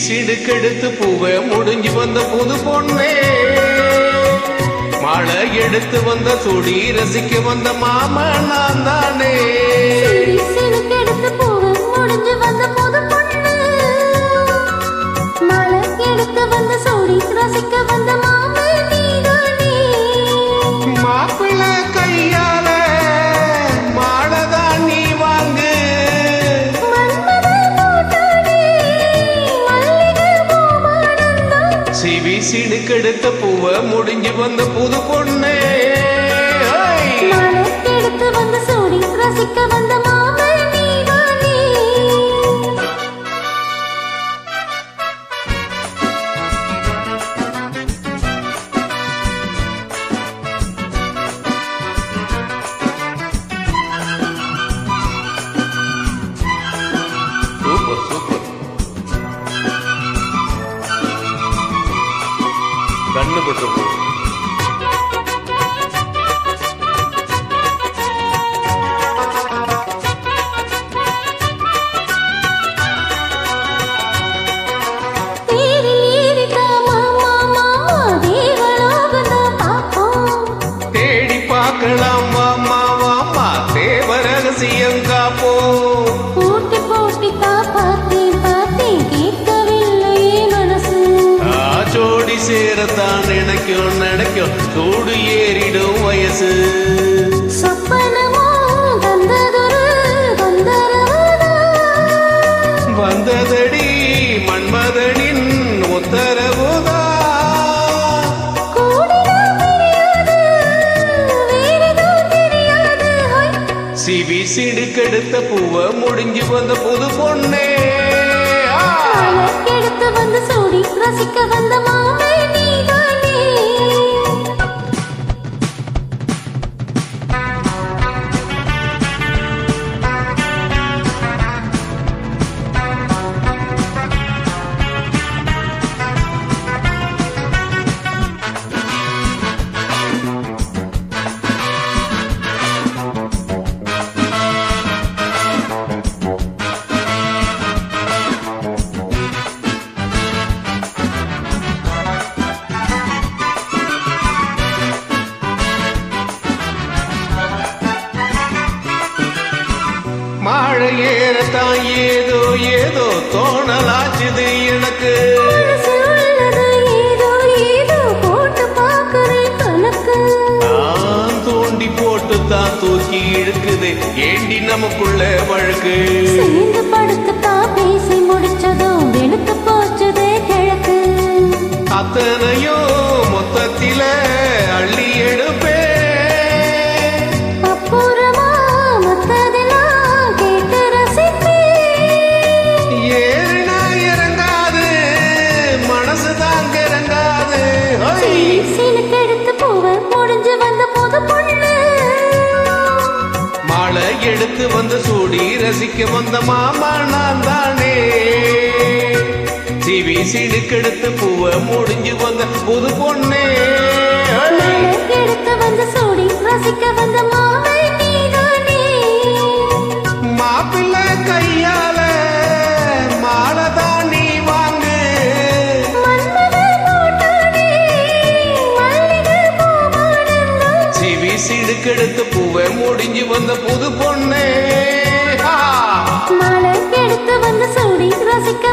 சிடுக்கெடுத்து பூவை முடிஞ்சு வந்த புது பொண்ணே, மழை எடுத்து வந்த சுடி ரசிக்க வந்த மாமா நான் தானே. சிடுக்கெடுத்து பூவை முடிஞ்சு வந்த புது பொண்ணு, மழை எடுத்து வந்த சுடி ரசிக்க வந்த மாமா நீதானே. மாப்பிள்ளை கையால மாலைதான் நீ வாங்கு, சிடுக்கெடுத்த பூவை முடிஞ்சு வந்த புது பொண்ணே, எடுத்து வந்த சோடி ரசிக்க வந்த மாமா நீதானே. Super super. கண்ணு பட்டு போ. தேடி பார்க்கலாம் வாமா வாமா, தேவ ரகசியம் காப்போ. போட்டி போட்டி காப்பாத்தி பாத்தி கேட்கவில்லையே மனசு. ஜோடி சேரத்தான் நினைக்கும் நினைக்கும் சூடு ஏறிடும் வயசு. சொப்பனமோ வந்ததொரு தொந்தரவுதா, வந்ததடி மன்மதனின் உத்தரவுதா. சிடுக்கெடுத்த பூவை முடிஞ்சு வந்த புது பொண்ணே, எடுத்து வந்து சூடி ரசிக்க வந்த மாமே நீதானே. மாழை ஏறத்தான் ஏதோ ஏதோ தோணலாச்சுது எனக்கு. தோண்டி போட்டு தான் தூக்கி இழுக்குது ஏண்டி நமக்குள்ள வழக்கு. சேர்ந்து படுத்துத்தான் பேசி முடிச்சதும் வெளுத்து போச்சதே கிழக்கு. அத்தனையோ மொத்தத்தில அள்ளி எடுப்பே, அப்புறமா மத்ததெல்லாம் கேட்டு ரசிப்பே. ஏறினா இறங்காது மனசு தாங்க இறங்காது. சிலுக்கெடுத்து பூவை முடிஞ்சு வந்த புது பொண்ணு, மாலை எடுத்து வந்து சூடி ரசிக்க வந்த மாமா நான் தானே. சிடுக்கெடுத்து பூவை முடிஞ்சு வந்த புது பொண்ணே, எடுத்து வந்து சூடி ரசிக்க வந்த மாமா நீதானே. மாப்பிள்ளை கையால மாலைதான் நீ வாங்கு, சிடுக்கெடுத்து பூவை முடிஞ்சு வந்த புது பொண்ணே, மாலை எடுத்து வந்து சூடி ரசிக்க